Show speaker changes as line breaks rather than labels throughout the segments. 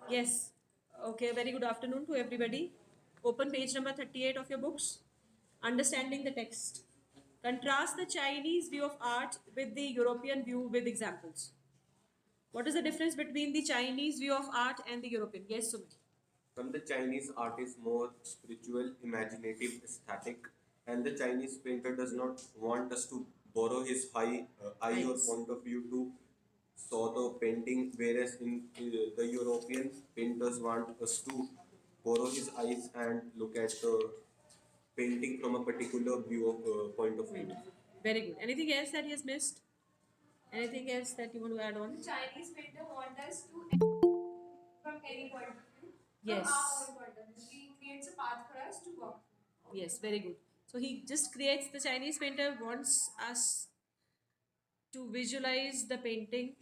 Yes. Okay, very good afternoon to everybody. Open page number 38 of your books. Understanding the text. Contrast the Chinese view of art with the European view with examples. What is the difference between the Chinese view of art and the European? Yes, Sumit.
From the Chinese art is more spiritual, imaginative, aesthetic, and the Chinese painter does not want us to borrow his eye or
Eyes.
point of view to saw the painting, whereas in the European painters want us to borrow his eyes and look at the painting from a particular view of point of view.
Very good. Anything else that he has missed? Anything else that you want to add on?
The Chinese painter want us to from any point of view,
Yes.
from our own point of view. He creates a path for us to walk.
Yes, very good. So he just creates, the Chinese painter wants us to visualize the painting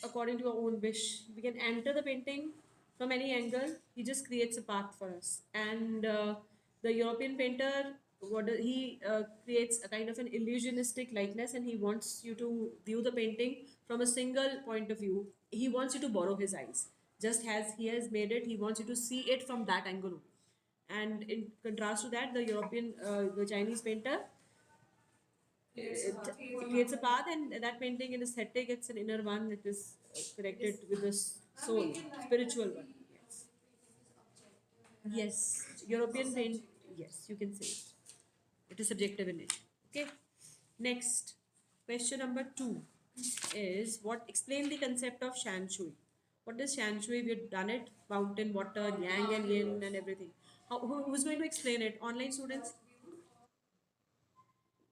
according to our own wish. We can enter the painting from any angle. He just creates a path for us. And the European painter, he creates a kind of an illusionistic likeness, and he wants you to view the painting from a single point of view. He wants you to borrow his eyes. Just as he has made it, he wants you to see it from that angle. And in contrast to that, the Chinese painter it creates a path, and that painting in aesthetic, it's an inner one. It is connected with the soul, spiritual one. Yes, European paint. Yes, you can say it. It is subjective in nature. Okay. Next, question number 2 is what? Explain the concept of shan shui. What is shan shui? We've done it. Mountain, water, yang and yin, and everything. Who's going to explain it? Online students?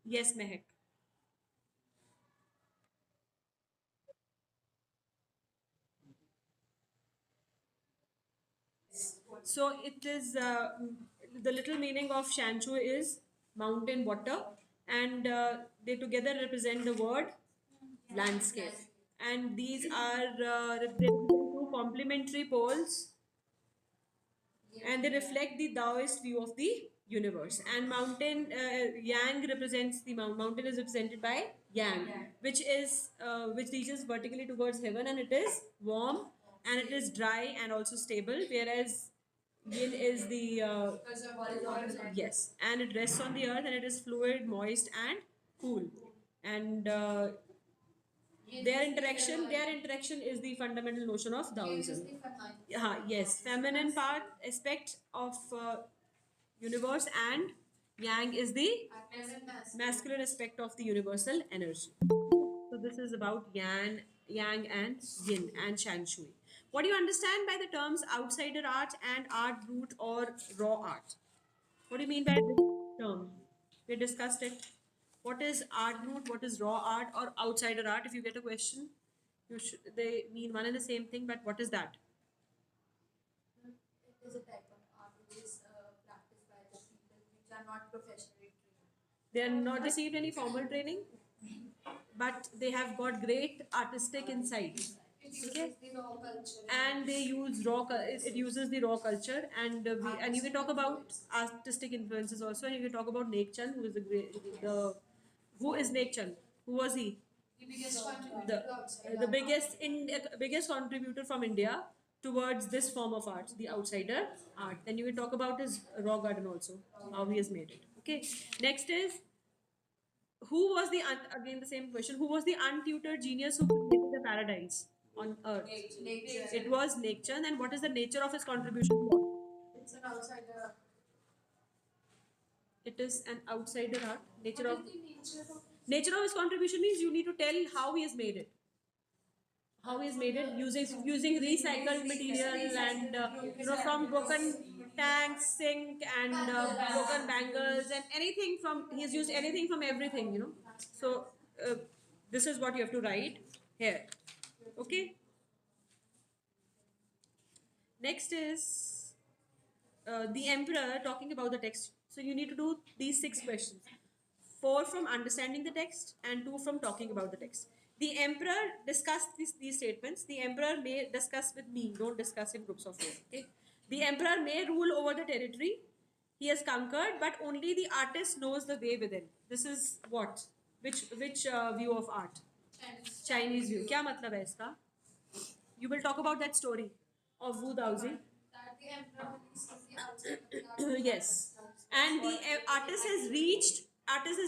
Yes, Mehak. So it is the little meaning of Shanchu is mountain water, and they together represent the word landscape. And these are represented two complementary poles, and they reflect the Taoist view of the universe. And mountain yang represents the mountain is represented by yang, which reaches vertically towards heaven, and it is warm and it is dry and also stable, whereas yin is the yes, and it rests on the earth and it is fluid, moist, and cool. And their interaction is the fundamental notion of Taoism. Yes, feminine part aspect of universe, and yang is the masculine aspect of the universal energy. So this is about yang and yin and shan shui. What do you understand by the terms outsider art and art brut or raw art? What do you mean by this term? We discussed it. What is art brut? What is raw art or outsider art? If you get a question, they mean one and the same thing. But what is that?
It is a type of art which is practiced by the people which are not professionally trained.
They are not received any formal training, but they have got great artistic insight.
It uses the raw culture.
And they use it uses the raw culture, and and you can talk about artistic influences also, and you can talk about Nek Chand, who is the who is Nek Chand? Who was he?
The biggest contributor
the
to outside
the biggest contributor from India towards this form of art, the outsider art. Then you can talk about his raw garden also, how he has made it. Okay. Next is, who was again the same question. Who was the untutored genius who created the paradise on earth?
nature.
It was Nek Chand. And what is the nature of his contribution?
It's an outsider.
It is an outsider art.
What is the nature of
Nature of his contribution means you need to tell how he has made it. How he has made it using recycled material, and from broken tanks, sink, and broken bangles, and anything from, he has used anything from everything. So this is what you have to write here. Okay. Next is the emperor talking about the text. So you need to do these 6 questions. 4 from understanding the text and 2 from talking about the text. The emperor discussed these statements. The emperor may discuss with me. Don't discuss in groups of 4. Okay. The emperor may rule over the territory he has conquered, but only the artist knows the way within. This is what? Which view of art?
Chinese.
Chinese view. क्या मतलब है इसका? You will talk about that story of Wu Daozi.
That the emperor releases the outside of the art.
Yes, and the artist has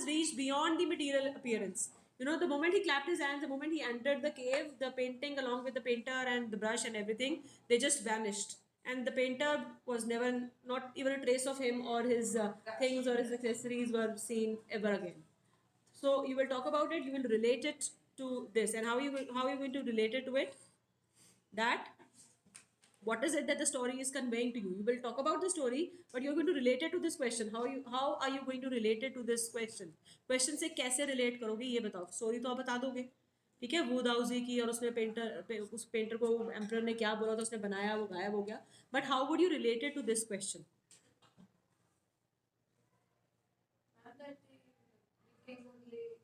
reached beyond the material appearance. You know, the moment he clapped his hands, the moment he entered the cave, the painting along with the painter and the brush and everything, they just vanished, and the painter was never, not even a trace of him or his things or his accessories were seen ever again. So you will talk about it, you will relate it to this, and how are you going to relate it to it? That what is it that the story is conveying to you? You will talk about the story, but you're going to relate it to this question. How are you going to relate it to this question? Question से कैसे relate करोगे ये बताओ. Story तो आप बता दोगे, ठीक है, वो दाऊजी की, और उसमें उस पेंटर को एम्परर ने क्या बोला था, उसने बनाया, वो गायब हो गया. But how would you relate it to this question?
And that the king only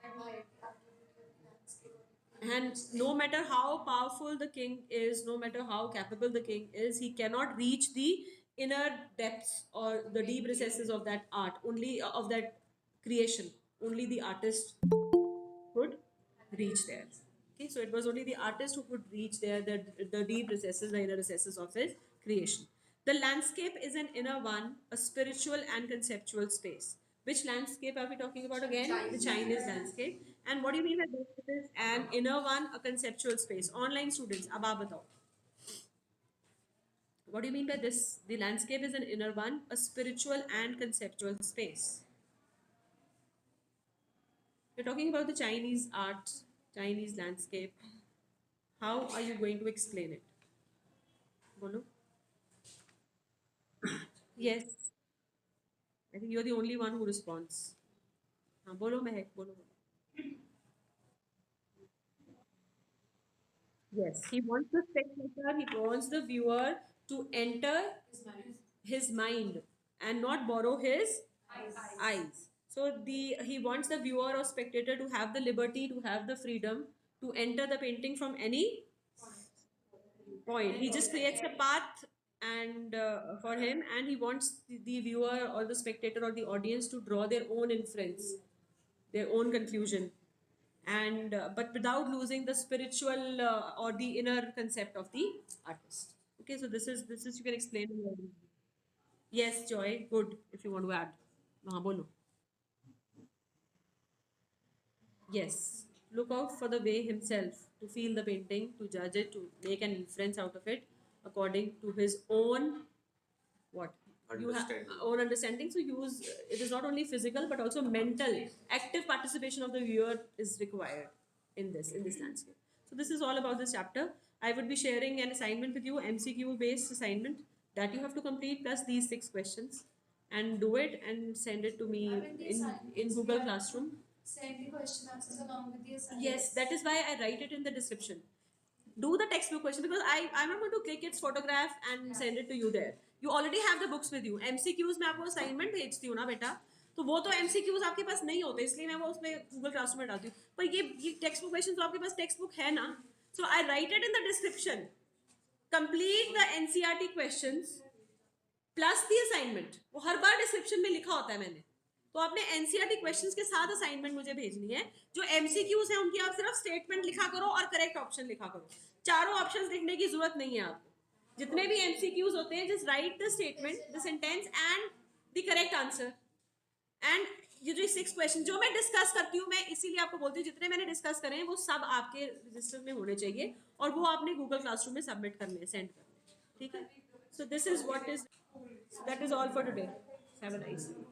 admired the beauty of the landscape.
And no matter how powerful the king is, no matter how capable the king is, he cannot reach the inner depths or the deep recesses of that art, only of that creation. Only the artist could reach there. Okay, so it was only the artist who could reach there, the deep recesses, the inner recesses of his creation. The landscape is an inner one, a spiritual and conceptual space. Which landscape are we talking about again? The Chinese landscape. And what do you mean by this? It is an inner one, a conceptual space. Online students, ab aap batao. What do you mean by this? The landscape is an inner one, a spiritual and conceptual space. We're talking about the Chinese art, Chinese landscape. How are you going to explain it? Bolo? Yes. I think you're the only one who responds. हाँ बोलो महक बोलो. Yes, he wants the spectator, he wants the viewer to enter his mind and not borrow his eyes. So he wants the viewer or spectator to have the liberty, to have the freedom to enter the painting from any point. He just creates a path and for him, and he wants the viewer or the spectator or the audience to draw their own inference, their own conclusion, and but without losing the spiritual or the inner concept of the artist. Okay, so this is you can explain. Yes, Joy, good. If you want to add, हाँ बोलो. Yes, look out for the way himself to feel the painting, to judge it, to make an inference out of it according to his own what
Understanding.
own understanding. So use it is not only physical but also mental, active participation of the viewer is required in this landscape. So this is all about this chapter. I would be sharing an assignment with you, MCQ based assignment that you have to complete plus these 6 questions and do it and send it to me in Google Classroom.
Send the question answers along with the assignment.
Yes, that is why I write it in the description. Do the textbook question because I'm not going to click its photograph and send it to you there. You already have the books with you. MCQs में आपको assignment भेजती हूँ ना बेटा, तो वो तो MCQs आपके पास नहीं होते, इसलिए मैं वो उसमें Google Classroom में डालती हूँ. पर ये textbook questions तो आपके पास textbook है ना, so I write it in the description. Complete the NCERT questions plus the assignment. वो हर बार description में लिखा होता है मैंने. तो आपने एनसीईआरटी क्वेश्चंस के साथ असाइनमेंट मुझे भेजनी है. जो एमसीक्यूज हैं उनकी आप सिर्फ स्टेटमेंट लिखा करो और करेक्ट ऑप्शन लिखा करो. चारों ऑप्शंस लिखने की जरूरत नहीं है आपको. जितने भी एमसीक्यूज होते हैं just right the statement, the sentence and the correct answer. And ये जो 6 क्वेश्चन जो मैं डिस्कस करती हूँ, मैं इसीलिए आपको बोलती हूँ जितने मैंने डिस्कस करे हैं वो सब आपके रजिस्टर में होने चाहिए और वो आपने गूगल क्लासरूम में सबमिट करने हैं, सेंड करने हैं. ठीक है. So this is what is that is all for today. Have a nice day.